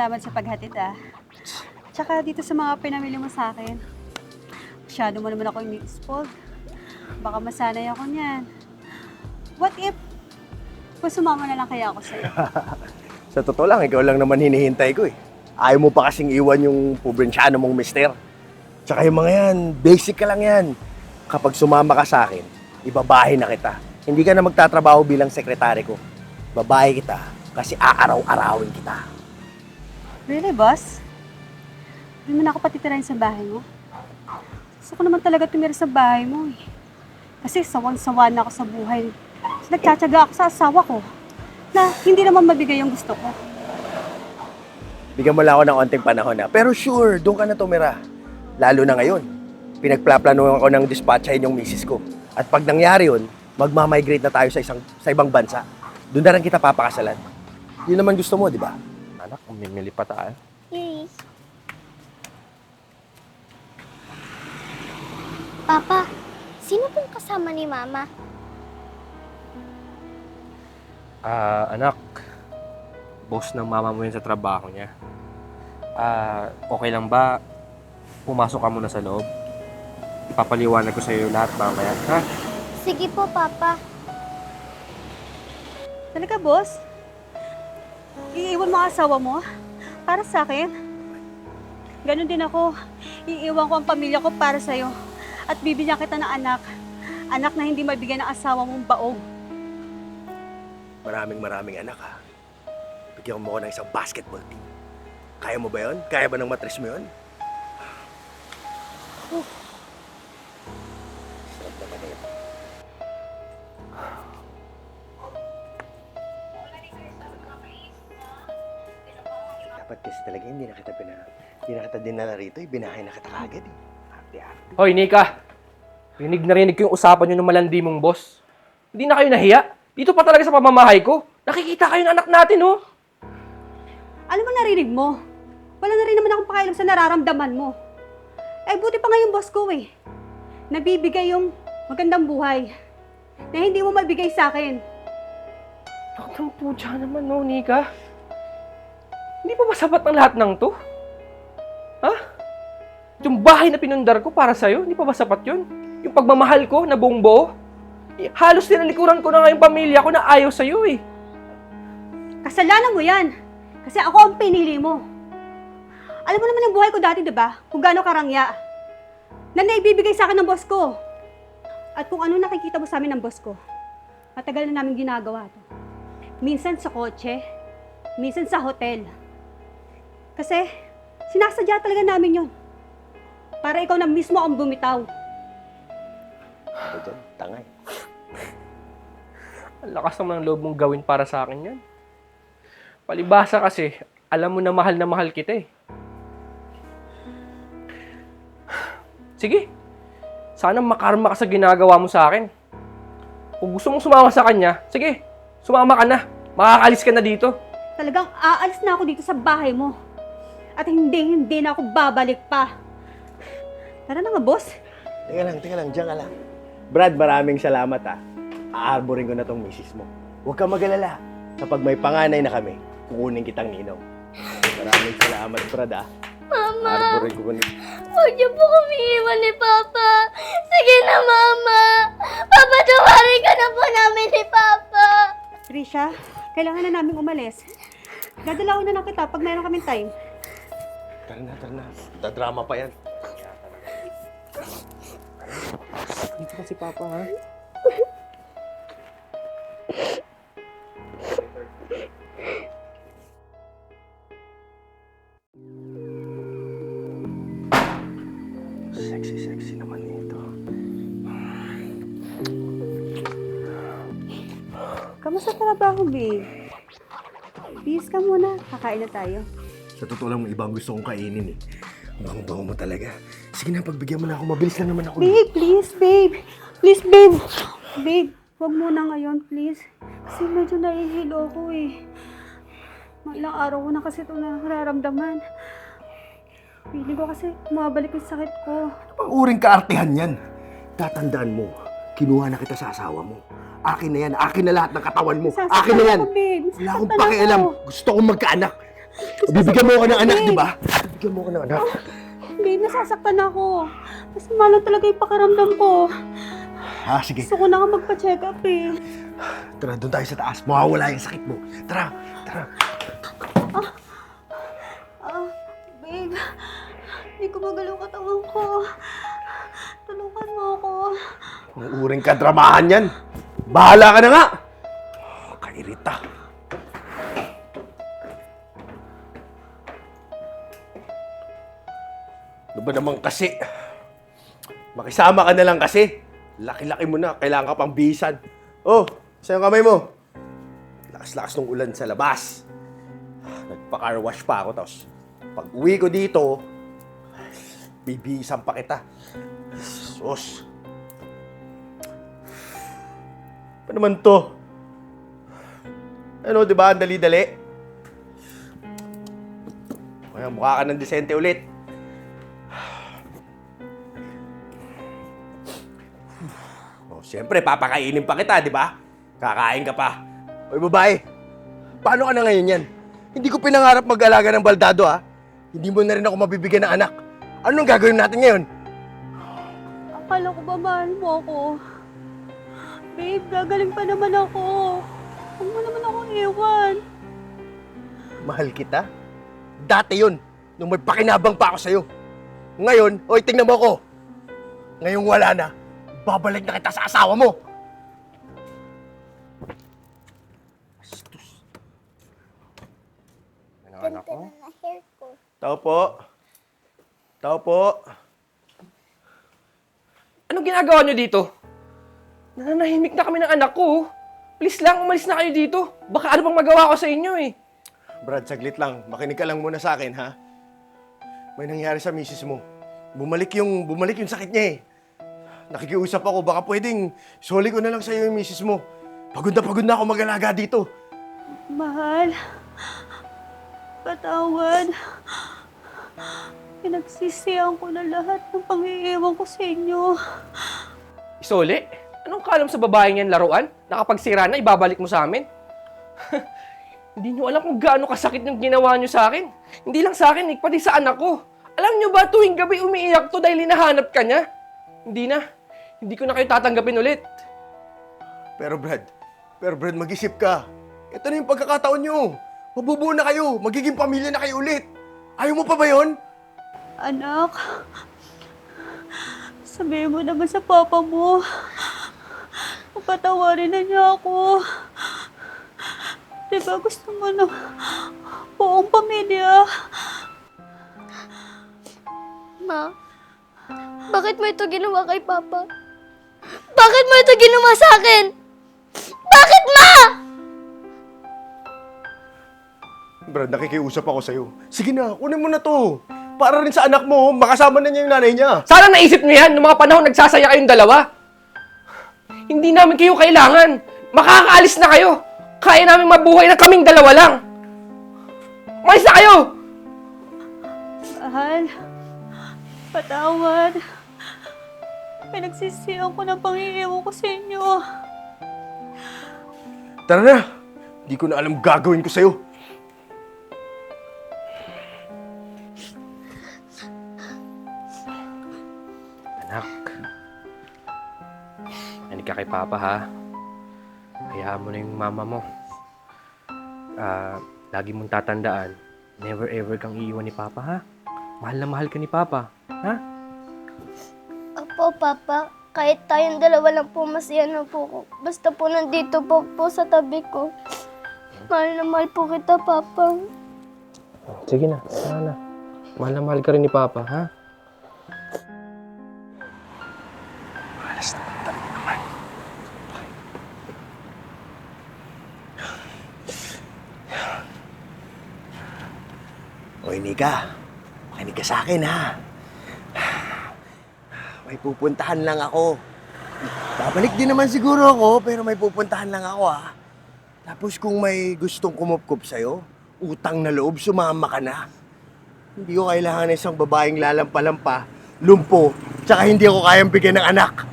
salamat sa paghatid ah. Tsaka dito sa mga pinamili mo sa akin. Masyado mo naman ako ini-spoiled. Baka masanay ako niyan. What if, kung sumama na lang kaya ako sa'yo? Sa totoo lang, ikaw lang naman hinihintay ko eh. Ayaw mo pa kasing iwan yung probinsyano mong mister. Tsaka yung mga yan, basic ka lang yan. Kapag sumama ka sa akin, ibabahay na kita. Hindi ka na magtatrabaho bilang sekretary ko. Babae kita kasi aaraw-arawin kita. Really, boss? Hindi mo na ako patitirahin sa bahay mo? Gusto ko naman talaga tumira sa bahay mo eh. Kasi sawang-sawa na ako sa buhay. Nagtsatsaga ako sa asawa ko na hindi naman mabigay yung gusto ko. Bigyan mo lang ako ng onting panahon na. Pero sure, doon ka na tumira. Lalo na ngayon. Pinagplaplanuhan ko ng dispatchahin yung misis ko. At pag nangyari yun, magmamigrate na tayo sa ibang bansa. Doon na rin kita papakasalan. Yun naman gusto mo, di ba? Anak, umimili pa tayo. Yes. Papa, sino pong kasama ni Mama? Anak, boss ng mama mo yun sa trabaho niya. Okay lang ba? Pumasok ka muna sa loob. Ipapaliwanag ko sa iyo lahat mamaya, ha? Sige po, Papa. Talaga, boss? Iiwan mo ang asawa mo? Para sa akin? Ganon din ako. Iiwan ko ang pamilya ko para sa'yo. At bibigyan kita ng anak. Anak na hindi mabigyan ng asawa mong baog. Maraming anak ha. Bigyan mo ako ng isang basketball team. Kaya mo ba yun? Kaya ba ng matres mo yun? Sarap naman na yun. Dapat kasi talaga hindi na kita dinala rito. Binahay na kita kagad eh. Arte-arte. Hoy, Nika! Rinig ko yung usapan nyo ng malandi mong boss. Hindi na kayo nahiya? Dito pa talaga sa pamamahay ko. Nakikita kayo ng anak natin, oh! Alam mo, narinig mo. Wala na rin naman akong pakialam sa nararamdaman mo. Eh, buti pa nga yung boss ko eh. Nabibigay yung magandang buhay na hindi mo mabigay sa akin. Nakatang putya naman, no, Nika? Hindi pa ba sapat ang lahat ng to? Ha? Yung bahay na pinundar ko para sa'yo, hindi pa ba sapat yun? Yung pagmamahal ko na buong buo? Halos tinalikuran ko na nga yung pamilya ko na ayaw sa'yo eh. Kasalanan mo yan. Kasi ako ang pinili mo. Alam mo naman ang buhay ko dati, diba? Kung gaano karangya. Na naibibigay sa akin ng boss ko. At kung ano nakikita mo sa amin ng boss ko, matagal na namin ginagawa to. Minsan sa kotse, minsan sa hotel. Kasi sinasadya talaga namin yon. Para ikaw na mismo ang bumitaw. Ako dyan, tangay. Ang lakas naman ng loob mong gawin para sa akin yan. Palibasa kasi, alam mo na mahal kita eh. Sige, sana makarma ka sa ginagawa mo sa akin. Kung gusto mong sumama sa kanya, sige, sumama ka na. Makakalis ka na dito. Talagang aalis na ako dito sa bahay mo. At hindi na ako babalik pa. Tara na nga, boss. Teka lang, diyan ka lang. Brad, maraming salamat ha. Aarborin ko na tong misis mo. Huwag kang mag-alala. Kapag may panganay na kami, kukunin kitang ninong. Maraming salamat, Brad ha. Mama, Aarborin ko na. huwag niyo po kami iwan ni Papa. Sige na, Mama. Papa, tumarin ka na po namin ni Papa. Trisha, kailangan na namin umalis. Dadala ko na lang kita pag mayroon kaming time. Tara na. Dadrama pa yan. Dito ka si Papa, ha? Sexy naman nito. Kamusta trabaho, babe? Please ka muna. Kakain na tayo. Sa totoo lang, may ibang gusto kong kainin eh. Ang bango mo talaga. Sige na, pagbigyan mo na ako. Mabilis lang naman ako. Babe, please, babe. Please, babe. Babe, huwag muna ngayon, please. Kasi medyo nahihilo ako eh. Ilang araw ko na kasi ito nararamdaman. Feeling ko kasi mabalik yung sakit ko. Pang uring kaartehan yan. Tatandaan mo, kinuha na kita sa asawa mo. Akin na yan. Akin na lahat ng katawan mo. Akin na yan. Ako, babe. Wala akong Nasasaktan pakialam. ako. Gusto kong magkaanak. Bibigyan mo ako ng anak, di ba? Bibigyan mo ako ng anak. Babe, nasasaktan ako. Masama lang talaga yung pakiramdam ko. Sige. Gusto ko na nga magpa-check up eh. Tara, doon tayo sa taas. Mawawala yung sakit mo. Tara, tara. Babe, hindi ko magalaw katawan ko. Tulungan mo ako. Ang uring kadramahan yan. Bahala ka na nga. Kairita. Ano ba naman kasi? Makisama ka na lang kasi. Laki-laki mo na. Kailangan ka pang bisan. Oh, saan yung kamay mo? Lakas-lakas ng ulan sa labas. Nagpa-car wash pa ako. Tapos, pag uwi ko dito, bibisan pa kita. Sus. Ano naman to? Ano, di ba? Ang dali-dali. Kaya mukha ka ng disente ulit. Oh, siyempre, papakainin pa kita, di ba? Kakain ka pa. Oy, babae. Paano ka na ngayon yan? Hindi ko pinangarap mag-alaga ng baldado, ha? Hindi mo na rin ako mabibigyan ng anak. Anong gagawin natin ngayon? Akala ko ba mahal mo ako? Babe, gagaling pa naman ako. Huwag mo naman ako iwan. Mahal kita? Dati yun, nung may pakinabang pa ako sa'yo. Ngayon, oy, tingnan mo ako. Ngayong wala na, babalik na kita sa asawa mo. Bastos. Ano anak ko? Tao po. Tao po. Anong ginagawa nyo dito? Nananahimik na kami ng anak ko. Please lang, umalis na kayo dito. Baka ano bang magawa ko sa inyo eh. Brad, saglit lang. Makinig ka lang muna sa akin, ha? May nangyari sa misis mo. Bumalik yung sakit niya eh. Nakikiusap ako, baka pwedeng soli ko na lang sa'yo yung misis mo. Pagod na ako mag-alaga dito. Mahal. Patawad. Pinagsisihan ko na lahat ng pangiiwan ko sa inyo. Isole? Anong kalam sa babaeng yan laruan? Nakapagsira na, ibabalik mo sa amin? Hindi nyo alam kung gaano kasakit yung ginawa nyo sa akin. Hindi lang sa akin, pati sa anak ko. Alam nyo ba, tuwing gabi umiiyak to dahil hinahanap ka niya? Hindi na. Hindi ko na kayo tatanggapin ulit. Pero Brad, mag-isip ka. Ito na yung pagkakataon nyo. Mabubuo na kayo. Magiging pamilya na kayo ulit. Ayaw mo pa ba yun? Anak, sabihin mo naman sa papa mo. Patawarin na niya ako. Diba gusto mo na buong pamilya? Ma, bakit mo ito ginawa kay Papa? Bakit mo ito ginawa sa akin? Bakit, Ma? Brad, nakikiusap ako sa'yo. Sige na, kunin mo na to. Para rin sa anak mo, makasama na niya yung nanay niya. Sana naisip nyo yan, noong mga panahon nagsasaya kayong dalawa. Hindi namin kayo kailangan. Makakaalis na kayo. Kaya namin mabuhay na kaming dalawa lang. Umalis na kayo! Mahal, patawad. Pinagsisihan ko ng pangiiwan ko sa inyo. Tara na. Hindi ko na alam gagawin ko sa'yo. Anak, nanig ka kay Papa ha. Hayaan mo na yung mama mo. Lagi mong tatandaan, never ever kang iiwan ni Papa ha. Mahal na mahal ka ni Papa, ha? Opo, Papa. Kahit tayong dalawa lang po, masaya na po ko. Basta po nandito po sa tabi ko. Mahal na mahal po kita, Papa. Sige na, sana. Mahal na mahal ka rin ni Papa, ha? Alas naman talaga naman. Hoy, Nika. Makinig ka sa akin, ha? May pupuntahan lang ako. Babalik din naman siguro ako, pero may pupuntahan lang ako, ha? Tapos kung may gustong kumupkup sa'yo, utang na loob, sumama ka na. Hindi ko kailangan ng isang babaeng lalampa-lampa, lumpo, tsaka hindi ako kayang bigyan ng anak.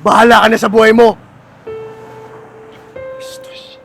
Bahala ka na sa buhay mo! Bastos.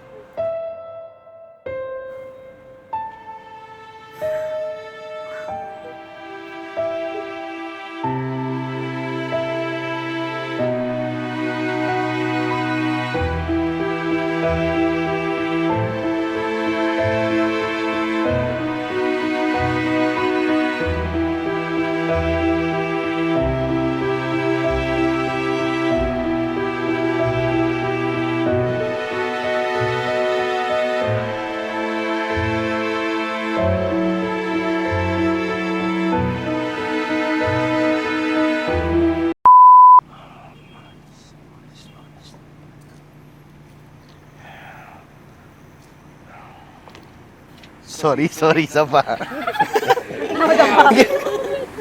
Sorry, isa pa.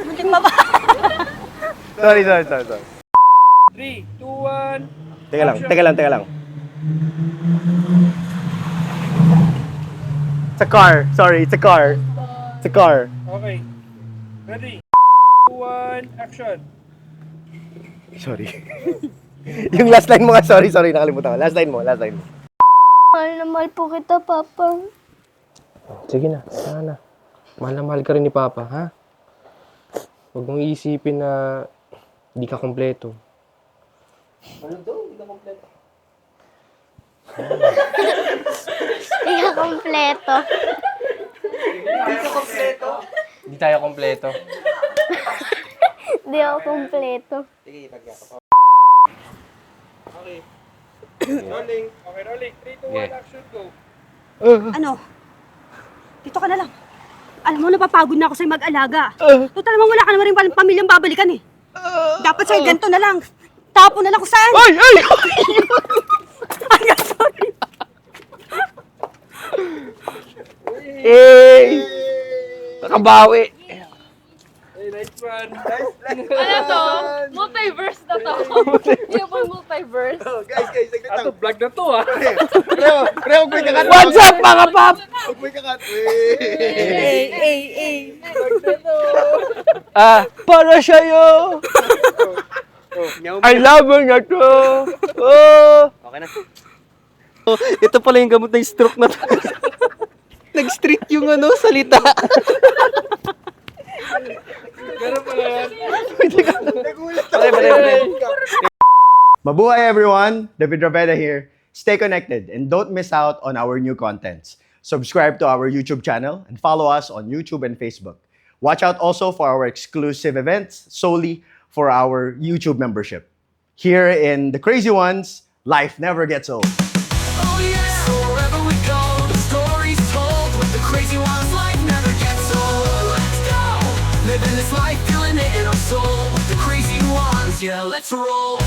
Muntik pa ba? Sorry. 3, 2, 1. Teka lang. It's a car. Sorry, it's a car. Okay. Ready? 2, 1, action. Sorry. Yung last line mo nga, sorry, nakalimutan ko. Last line mo. Mahal na mahal po kita, Papa. Sige na, sana. Mahal na mahal ka rin ni Papa, ha? Huwag mong iisipin na hindi ka kompleto. Hindi ka kompleto. Hindi tayo kompleto. Hindi ako kompleto. Okay. Rolling. Okay, rolling. 3, 2, 1, action, go. Ano? Dito ka na lang. Alam mo, napapagod na ako sa'yo mag-alaga. Total naman wala ka naman rin palang pamilyang babalikan eh. Dapat sa'yo ganito na lang. Tapo na lang kung saan. Ay! Ay, sorry. Nakabawi. Ano to? Multiverse na to. Yung pang multiverse. Guys, Ato, vlog na to, ha? Pre, huwag mo ikakat. What's up, mga pap? Huwag mo ikakat. Vlog na to. Para sa'yo. I love you na to. Okay na. Ito pala yung gamot ng stroke na to. Nag-streak yung salita. Mabuhay everyone! David Raveda here. Stay connected and don't miss out on our new contents. Subscribe to our YouTube channel and follow us on YouTube and Facebook. Watch out also for our exclusive events solely for our YouTube membership. Here in The Crazy Ones, life never gets old. Oh yeah, wherever we go, the stories told with the crazy ones, life never gets old. Let's go, living this life, feeling it in our soul with the crazy ones. Yeah, let's roll.